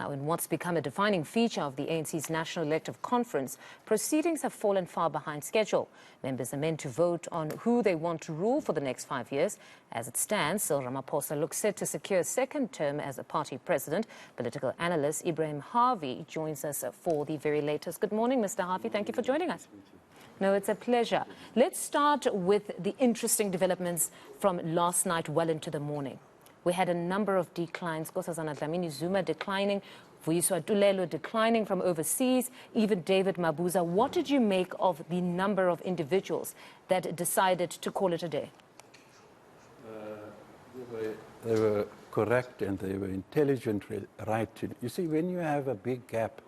Now, in what's become a defining feature of the ANC's National Elective Conference, proceedings have fallen far behind schedule. Members are meant to vote on who they want to rule for the next 5 years. As it stands, Cyril Ramaphosa looks set to secure a second term as a party president. Political analyst Ebrahim Harvey joins us for the very latest. Good morning, Mr. Harvey. Thank you for joining us. No, it's a pleasure. Let's start with the interesting developments from last night well into the morning. We had a number of declines. Nkosazana Dlamini Zuma declining, Vuyiswa Tulelo declining from overseas, even David Mabuza. What did you make of the number of individuals that decided to call it a day? They were correct and they were intelligent, right. You see, when you have a big gap,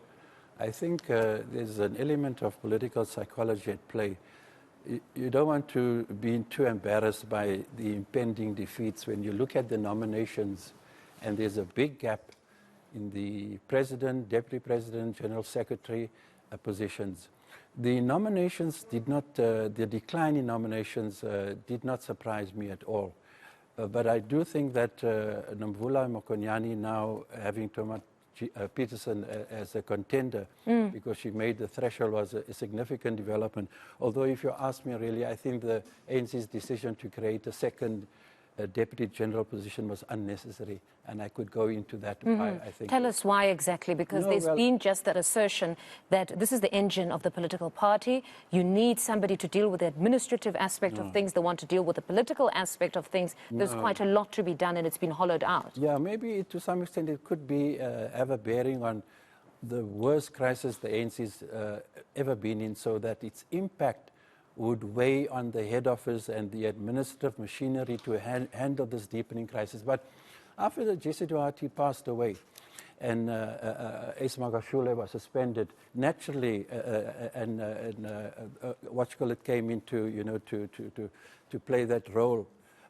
I think there's an element of political psychology at play. You don't want to be too embarrassed by the impending defeats when you look at the nominations and there's a big gap in the president, deputy president, general secretary positions. The nominations did not, the decline in nominations did not surprise me at all. But I do think that Nomvula Mokonyane now having Thomas Peterson as a contender because she made the threshold was a significant development. Although if you ask me really, I think the ANC's decision to create a second deputy general position was unnecessary, and I could go into that. I think. Tell us why exactly, because there's been just that assertion that this is the engine of the political party. You need somebody to deal with the administrative aspect of things. They want to deal with the political aspect of things. There's quite a lot to be done, and it's been hollowed out. Yeah, maybe to some extent it could be have a bearing on the worst crisis the ANC's ever been in, so that its impact would weigh on the head office and the administrative machinery to handle this deepening crisis. But after the Jesse Duarte passed away and Ace Magashule was suspended, naturally, Watchcall came into, to play that role,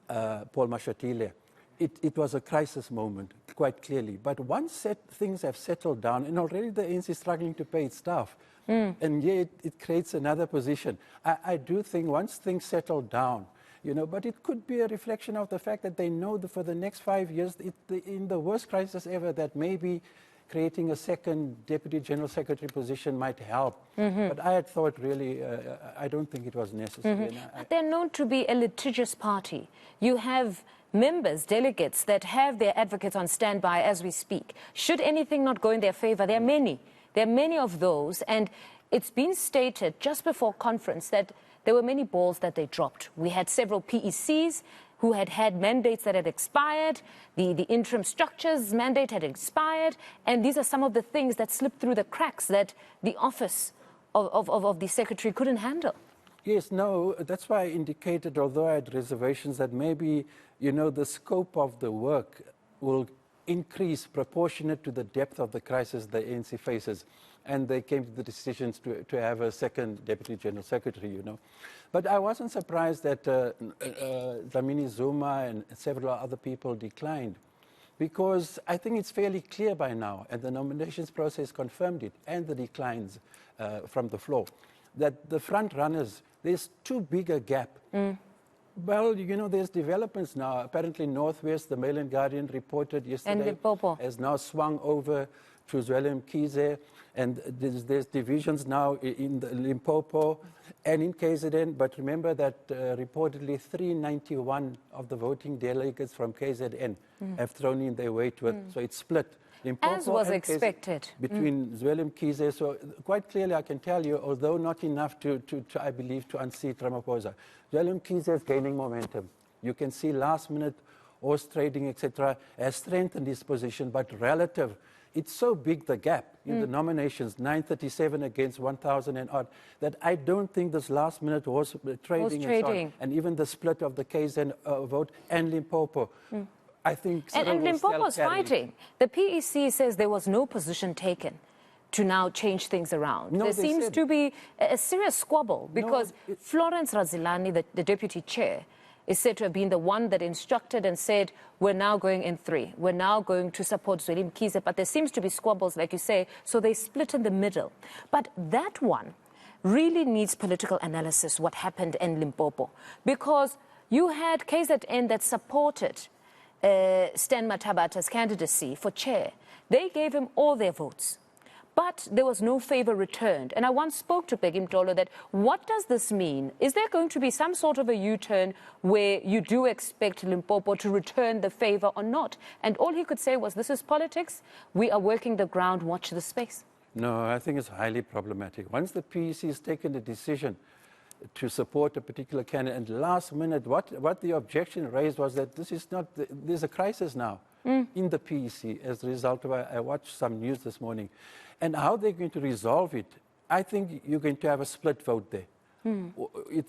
Paul Mashatile. It was a crisis moment, quite clearly. But once things have settled down, and already the ANC is struggling to pay its staff, and yet it creates another position. I do think once things settle down, but it could be a reflection of the fact that they know that for the next 5 years, in the worst crisis ever, that maybe creating a second deputy general secretary position might help. But I had thought really, I don't think it was necessary. They're known to be a litigious party. You have members, delegates that have their advocates on standby as we speak. Should anything not go in their favor, there are many. There are many of those, and it's been stated just before conference that there were many balls that they dropped. We had several PECs who had mandates that had expired. The interim structures mandate had expired, and these are some of the things that slipped through the cracks that the office of the secretary couldn't handle. Yes, no, that's why I indicated, although I had reservations, that maybe, the scope of the work will increase proportionate to the depth of the crisis the ANC faces. And they came to the decisions to have a second deputy general secretary, But I wasn't surprised that Dlamini Zuma and several other people declined, because I think it's fairly clear by now, and the nominations process confirmed it, and the declines from the floor, that the front runners, there's too big a gap. Well, there's developments now. Apparently, Northwest, the Mail and Guardian reported yesterday, has now swung over to Zweli Mkhize, and there's divisions now in the Limpopo and in KZN. But remember that reportedly 391 of the voting delegates from KZN have thrown in their weight to it, so it's split. Limpopo as was expected. Between Zweli Mkhize. So quite clearly I can tell you, although not enough to I believe, to unseat Ramaphosa, Zweli Mkhize is gaining momentum. You can see last minute horse trading, etc., has strengthened his position, but relative, it's so big, the gap in the nominations, 937 against 1,000 and odd, that I don't think this last minute horse trading and so on, and even the split of the KZN vote and Limpopo, I think and Limpopo's fighting. The PEC says there was no position taken to now change things around. There seems to be a serious squabble because Florence Razilani, the deputy chair, is said to have been the one that instructed and said, we're now going in 3. We're now going to support Zweli Mkhize. But there seems to be squabbles, like you say, so they split in the middle. But that one really needs political analysis, what happened in Limpopo, because you had KZN that supported Stan Mathabata's candidacy for chair. They gave him all their votes. But there was no favor returned. And I once spoke to Peggy Mtolo that, what does this mean? Is there going to be some sort of a U-turn where you do expect Limpopo to return the favor or not? And all he could say was, this is politics. We are working the ground. Watch the space. No, I think it's highly problematic. Once the PEC has taken a decision to support a particular candidate, and last minute, what the objection raised was that this is not, there's a crisis now in the PEC as a result of, I watched some news this morning. And how they're going to resolve it, I think you're going to have a split vote there.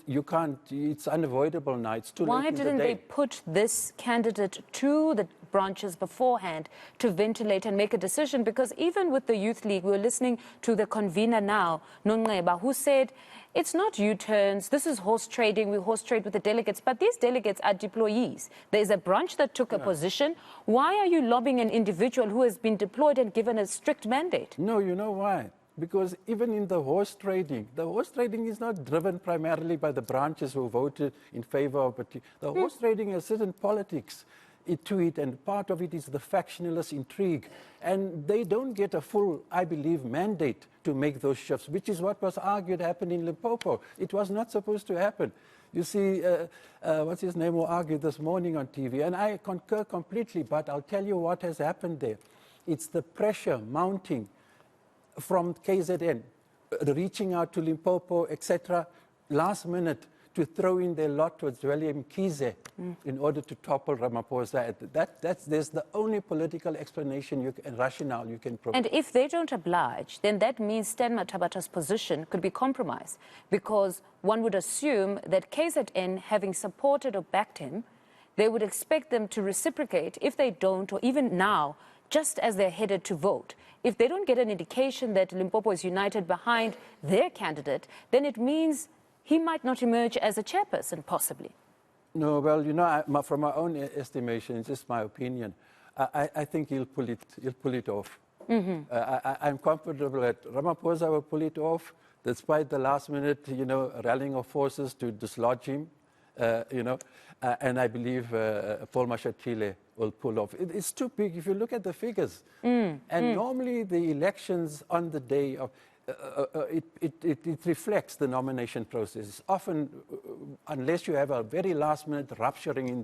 You can't, it's unavoidable now, it's too late in the day. Why didn't they put this candidate to the branches beforehand to ventilate and make a decision? Because even with the Youth League, we were listening to the convener now, Nonqeba, who said, it's not U-turns, this is horse trading, we horse trade with the delegates, but these delegates are deployees. There's a branch that took a position. Why are you lobbying an individual who has been deployed and given a strict mandate? No, you know why? Because even in the horse trading is not driven primarily by the branches who voted in favor of it. The horse trading has certain politics to it, and part of it is the factionalist intrigue. And they don't get a full, I believe, mandate to make those shifts, which is what was argued happened in Limpopo. It was not supposed to happen. You see, what's his name, who argued this morning on TV, and I concur completely, but I'll tell you what has happened there. It's the pressure mounting from KZN, reaching out to Limpopo, etc., last minute to throw in their lot towards William Kize in order to topple Ramaphosa. There's the only political explanation and rationale you can provide. And if they don't oblige, then that means Stan Mathabata's position could be compromised, because one would assume that KZN, having supported or backed him, they would expect them to reciprocate. If they don't, or even now, just as they're headed to vote, if they don't get an indication that Limpopo is united behind their candidate, then it means he might not emerge as a chairperson, possibly. No, well, you know, from my own estimation, it's just my opinion, I think he'll pull it off. I'm comfortable that Ramaphosa will pull it off, despite the last minute, you know, rallying of forces to dislodge him, you know, and I believe Paul Mashatile will pull off. It's too big if you look at the figures. And normally the elections on the day of, it reflects the nomination process. Often, unless you have a very last-minute rupturing in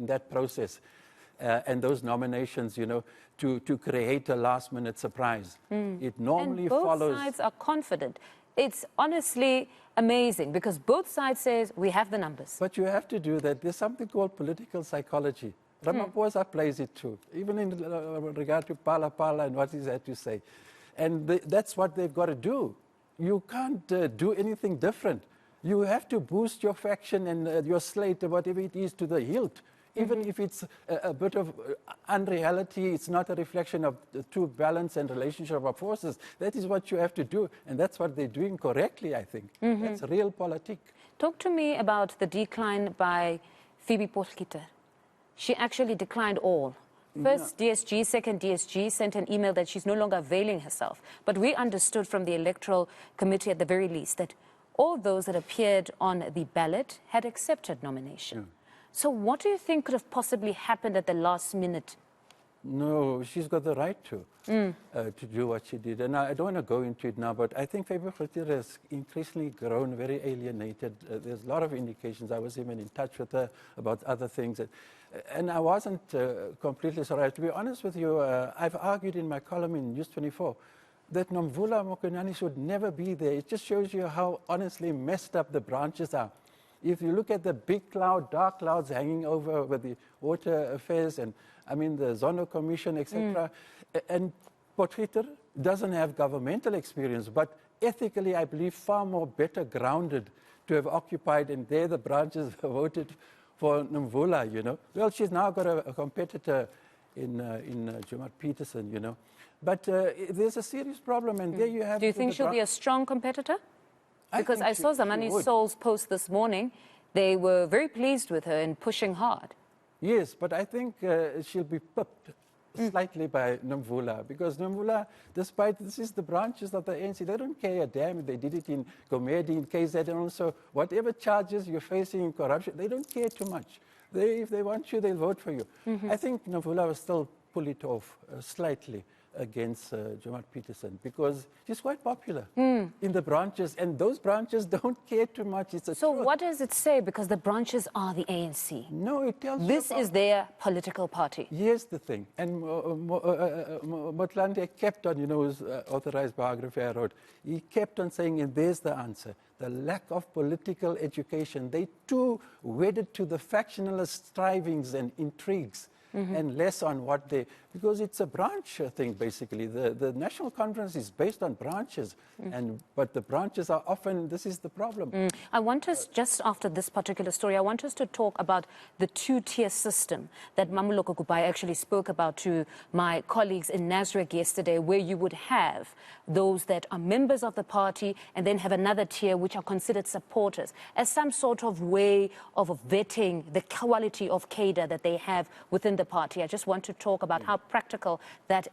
that process, and those nominations, you know, to create a last-minute surprise, it normally follows. And both sides are confident. It's honestly amazing, because both sides says we have the numbers. But you have to do that. There's something called political psychology. Ramaphosa plays it too, even in regard to Pala and what he's had to say. And that's what they've got to do. You can't do anything different. You have to boost your faction and your slate, whatever it is, to the hilt. Even if it's a bit of unreality, it's not a reflection of the true balance and relationship of forces. That is what you have to do. And that's what they're doing correctly, I think. That's real politics. Talk to me about the decline by Phoebe Potgieter. She actually declined all. First DSG, second DSG sent an email that she's no longer availing herself. But we understood from the Electoral Committee at the very least that all those that appeared on the ballot had accepted nomination. So what do you think could have possibly happened at the last minute? No, she's got the right to do what she did. And I don't want to go into it now, but I think Phoebe Potgieter has increasingly grown very alienated. There's a lot of indications. I was even in touch with her about other things. And I wasn't completely sorry. To be honest with you, I've argued in my column in News 24 that Nomvula Mokonani should never be there. It just shows you how honestly messed up the branches are. If you look at the big cloud, dark clouds hanging over with the water affairs and, I mean, the Zono Commission, etc. And Potgieter doesn't have governmental experience, but ethically, I believe, far more better grounded to have occupied, and there the branches voted for Nomvula, you know. Well, she's now got a competitor in Jomar Peterson, you know. But there's a serious problem, and there you have... Do you think she'll be a strong competitor? Because I saw Zamani Soul's post this morning. They were very pleased with her and pushing hard. Yes, but I think she'll be pipped slightly by Nomvula, because Nomvula, despite this is the branches of the ANC, they don't care a damn if they did it in Gomedi, in KZ, and also whatever charges you're facing in corruption, they don't care too much. If they want you, they'll vote for you. I think Nomvula will still pull it off slightly. against Jomat Peterson because she's quite popular in the branches, and those branches don't care too much. It's a So truth. what does it say? Because the branches are the ANC. No, it tells you This about- is their political party. Here's the thing, and Motlanthe kept on, his authorized biography I wrote, he kept on saying, and there's the answer, the lack of political education. They too wedded to the factionalist strivings and intrigues, and less on what they, because it's a branch thing basically. The National Conference is based on branches, but the branches are often, this is the problem. I want us, just after this particular story, I want us to talk about the two-tier system that Mamuloko Kupai actually spoke about to my colleagues in Nasrec yesterday, where you would have those that are members of the party and then have another tier which are considered supporters, as some sort of way of vetting the quality of cadre that they have within the party. I just want to talk about how practical that